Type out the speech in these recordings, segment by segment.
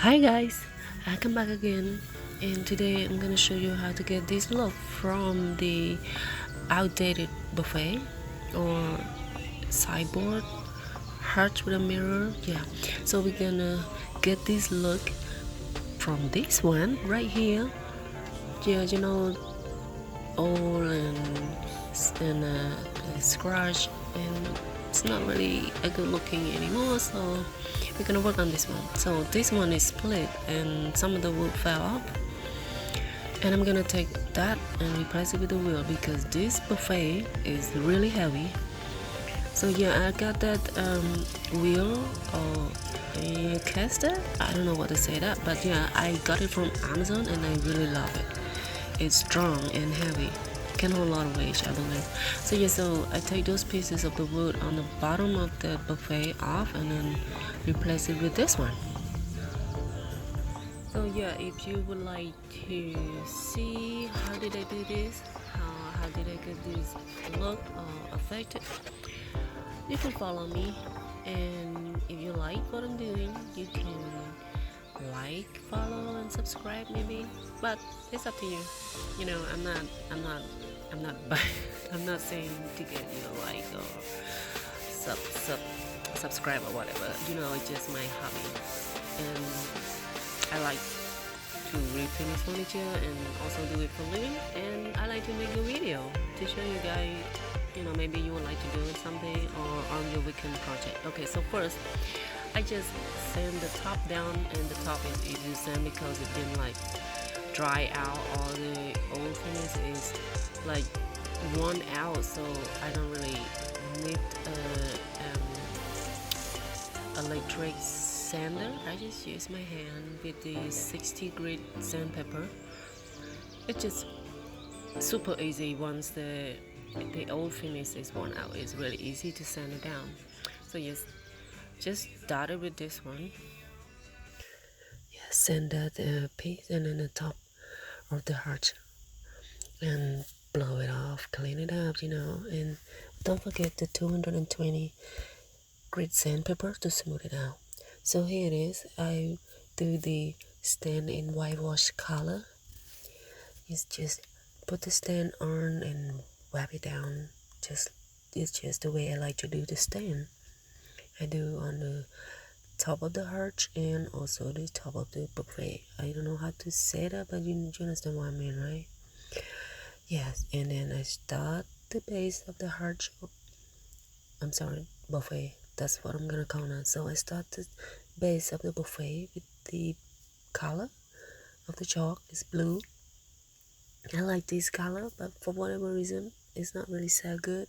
Hi guys, I come back again, and today I'm gonna show you how to get this look from the outdated buffet or sideboard heart with a mirror. Yeah, so we're gonna get this look from this one right here. Yeah, old and scratch, and it's not really a good looking anymore, so we're gonna work on this one. So this one is split and some of the wood fell off, and I'm gonna take that and replace it with the wheel because this buffet is really heavy. So yeah, I got that wheel or a caster, I don't know what to say that, but yeah, I got it from Amazon and I really love it. It's strong and heavy, can hold a lot of weight, I believe. So yeah, so I take those pieces of the wood on the bottom of the buffet off and then replace it with this one. So yeah, if you would like to see how did I do this, how did I get this look affected, you can follow me, and if you like what I'm doing, you can like, follow, and subscribe maybe. But it's up to you. You know, I'm not, I'm not saying to get you a like or sub, sub, subscribe or whatever. You know, it's just my hobby, and I like to refinish furniture and also do it for living. And I like to make a video to show you guys. You know, maybe you would like to do it someday or on your weekend project. Okay, so first I just sand the top down, and the top is easy to sand because it didn't like dry out. All the old finish is like worn out, so I don't really need electric sander. I just use my hand with the 60 grit sandpaper. It's just super easy once the old finish is worn out. It's really easy to sand it down. So yes, just started with this one. Yes, sand that piece and then the top of the heart and blow it off, clean it up, and don't forget the 220 grit sandpaper to smooth it out. So here it is. I do the stand in whitewash color. It's just put the stand on and wipe it down. Just it's just the way I like to do the stand. I do on the top of the heart and also the top of the buffet. I don't know how to say that, but you understand what I mean, right? Yes, and then I start the base of the heart. I'm sorry, buffet. That's what I'm gonna call now. So I start the base of the buffet with the color of the chalk is blue. I like this color, but for whatever reason, it's not really so good.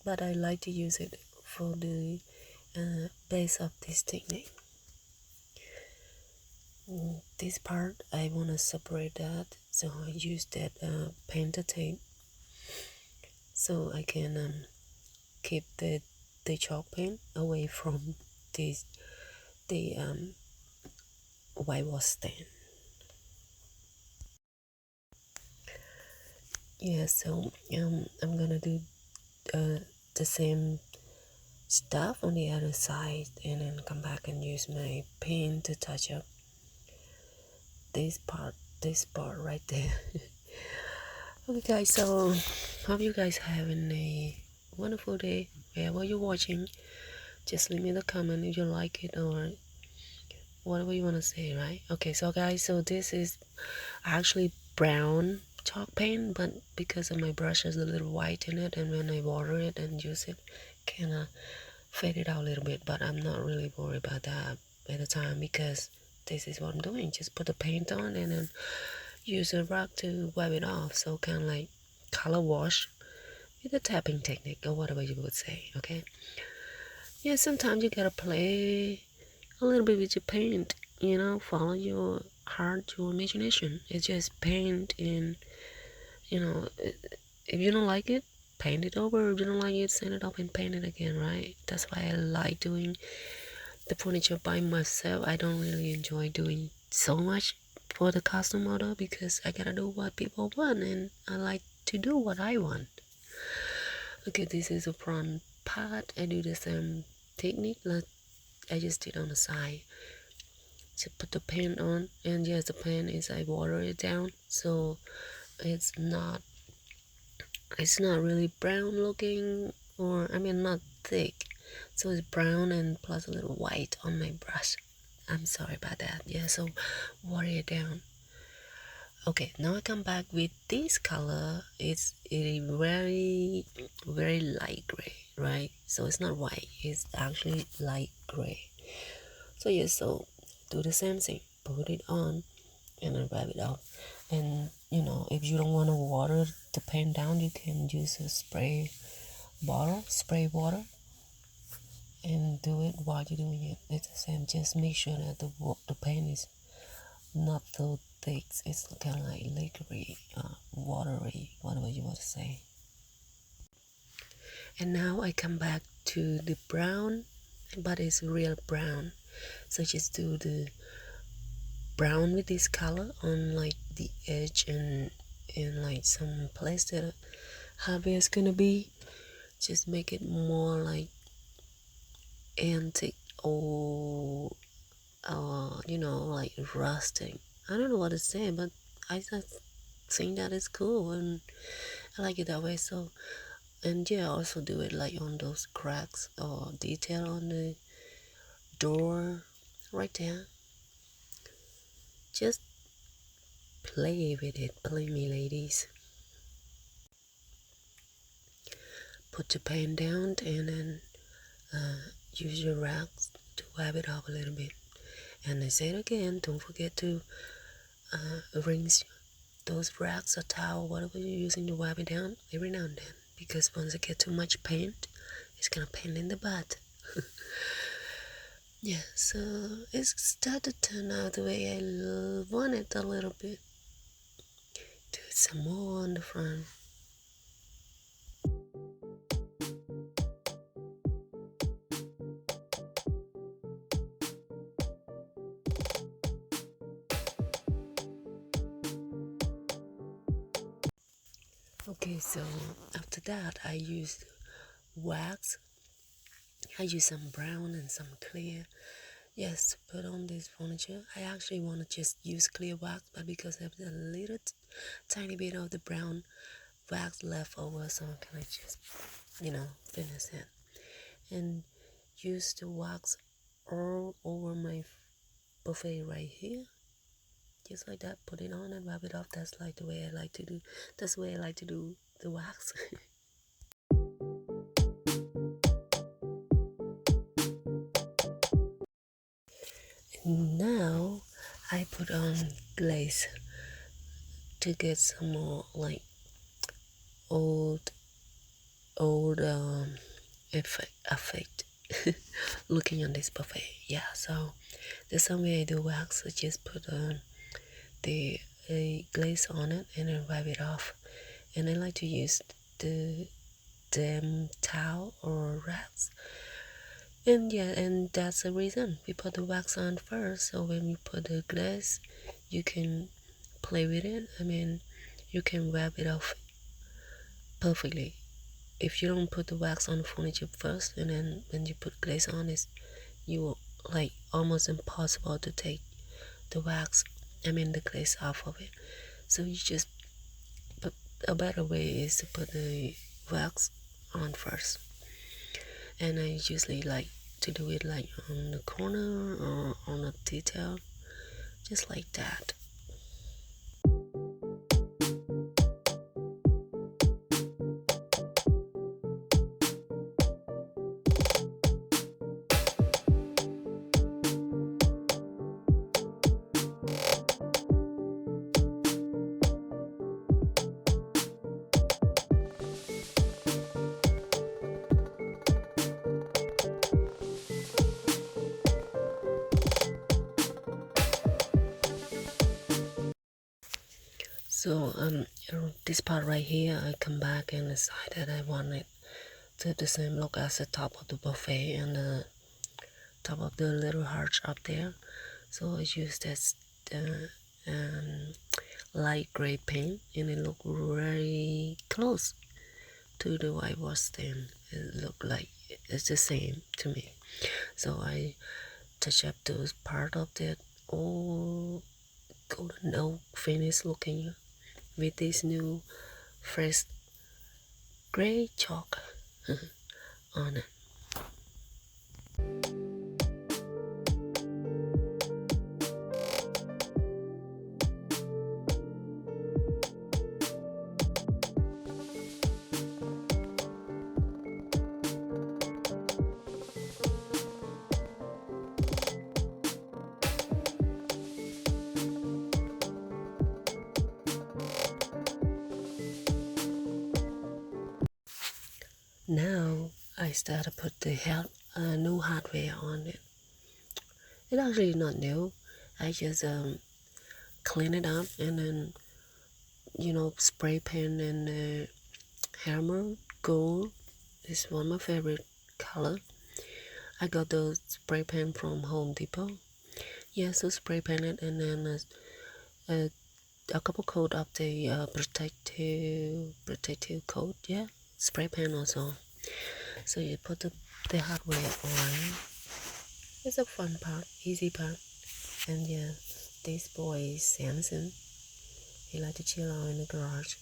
But I like to use it for the base of this technique. This part I want to separate that, so I use that painter tape so I can keep the chalk paint away from this the whitewash stand. Yeah, so I'm gonna do the same stuff on the other side and then come back and use my paint to touch up this part right there. Okay guys, so hope you guys having a wonderful day wherever you're watching. Just leave me the comment if you like it or whatever you want to say, right? Okay, so guys, so this is actually brown chalk paint, but because of my brush is a little white in it, and when I water it and use it, kind of fade it out a little bit. But I'm not really worried about that at the time because this is what I'm doing. Just put the paint on and then use a rag to wipe it off. So kind of like color wash with a tapping technique or whatever you would say. Okay. Yeah, sometimes you gotta play a little bit with your paint. Follow your heart, your imagination. It's just paint, and if you don't like it, paint it over. If you don't like it, sand it up and paint it again, right? That's why I like doing the furniture by myself. I don't really enjoy doing so much for the custom model because I gotta do what people want, and I like to do what I want. Okay, this is a front part. I do the same technique that I just did on the side. to put the pan on. And yes, the pan is, I water it down, so it's not it's not really brown looking, or I mean not thick, so it's brown and plus a little white on my brush. I'm sorry about that. Yeah, so water it down. Okay, now I come back with this color. It's a very light gray, right? So it's not white, it's actually light gray. So yes, so do the same thing, put it on and then rub it off. And if you don't want to water the paint down, you can use a spray water, and do it while you're doing it. It's the same. Just make sure that the paint is not so thick. It's kind of like liquidy, watery, whatever you want to say. And now I come back to the brown, but it's real brown. So just do the brown with this color on like the edge and in like some place that hobby is gonna be. Just make it more like antique or like rustic. I don't know what to say, but I just think that is cool and I like it that way. So, and yeah, also do it like on those cracks or detail on the door right there. Just play with it, play me ladies. Put your pen down and then use your racks to wipe it off a little bit. And I say it again, don't forget to rinse those racks or towel, whatever you're using to wipe it down every now and then. Because once it get too much paint, it's gonna paint in the butt. Yeah, so it's started to turn out the way I want it a little bit. Do it some more on the front. Okay, so after that I used wax. I used some brown and some clear. Yes, to put on this furniture. I actually want to just use clear wax, but because I have a little tiny bit of the brown wax left over, so can I just finish it and use the wax all over my buffet right here, just like that. Put it on and rub it off. That's like the way I like to do. That's the way I like to do the wax. Now I put on glaze to get some more like old effect looking on this buffet. Yeah, so the same way I do wax, I just put the glaze on it and then wipe it off. And I like to use the damp towel or rags. And yeah, and that's the reason we put the wax on first. So when you put the glaze, you can play with it. I mean, you can wipe it off perfectly. If you don't put the wax on the furniture first, and then when you put glaze on it, you like almost impossible to take the wax, the glaze off of it. So you just put, a better way is to put the wax on first. And I usually like to do it like on the corner or on a detail, just like that. So this part right here, I come back and decide that I want it to the same look as the top of the buffet and the top of the little heart up there. So I use this light gray paint, and it look very close to the whitewash stain. It look like it's the same to me. So I touch up those part of it all golden oak finish looking with this new fresh gray chalk on it. Now I start to put the new hardware on it. It's actually not new. I just clean it up and then spray paint and hammer gold is one of my favorite color. I got those spray paint from Home Depot. Yeah, so spray paint it and then a couple coat of the protective coat. Yeah, spray paint also. So you put the hardware on. It's a fun part, easy part. And yeah, this boy is Samson. He like to chill out in the garage.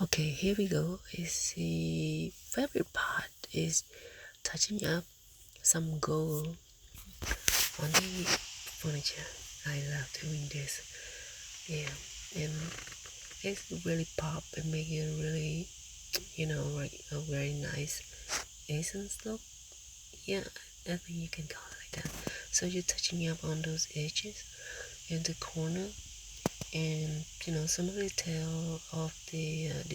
Okay, here we go. Is the favorite part is touching up some gold on the furniture. I love doing this. Yeah, and it's really pop and make it really, like a very nice essence look. Yeah, I think you can call it like that. So you're touching up on those edges in the corner, and some of the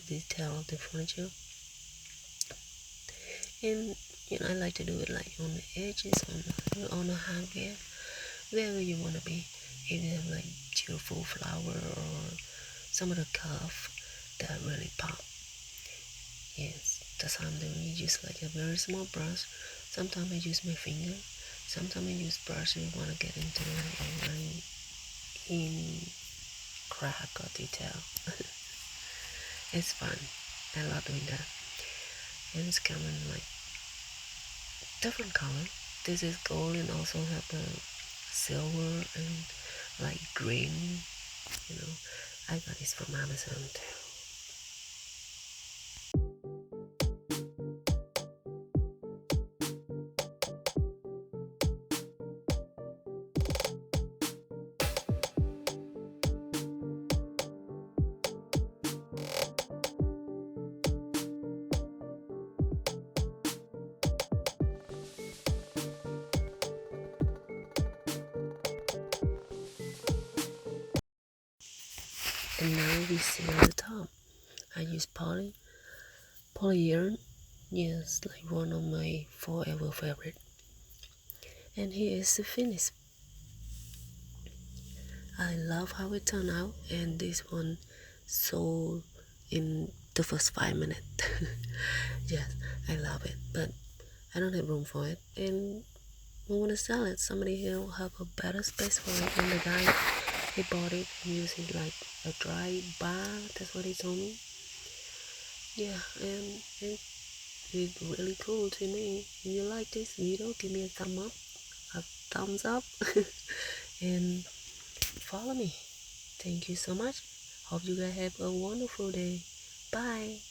detail of the furniture. And I like to do it like on the edges, on the hardware, wherever you want to be. If you have like beautiful flower or some of the curve that really pop. Yes, that's how I'm doing it. Just like a very small brush. Sometimes I use my finger. Sometimes I use brush if I want to get into like a line in crack or detail. It's fun. I love doing that. And it's coming like different color. This is gold and also have a silver and like green. I got this from Amazon too. And now we see on the top. I use polyurethane. Yes, like one of my forever favorite. And here is the finish. I love how it turned out, and this one sold in the first 5 minutes. Yes, I love it, but I don't have room for it, and I want to sell it. Somebody here will have a better space for it. And the guy, he bought it and used it like a dry bar. That's what he told me. Yeah, and it's really cool to me. If you like this video, give me a thumbs up, and follow me. Thank you so much. Hope you guys have a wonderful day. Bye.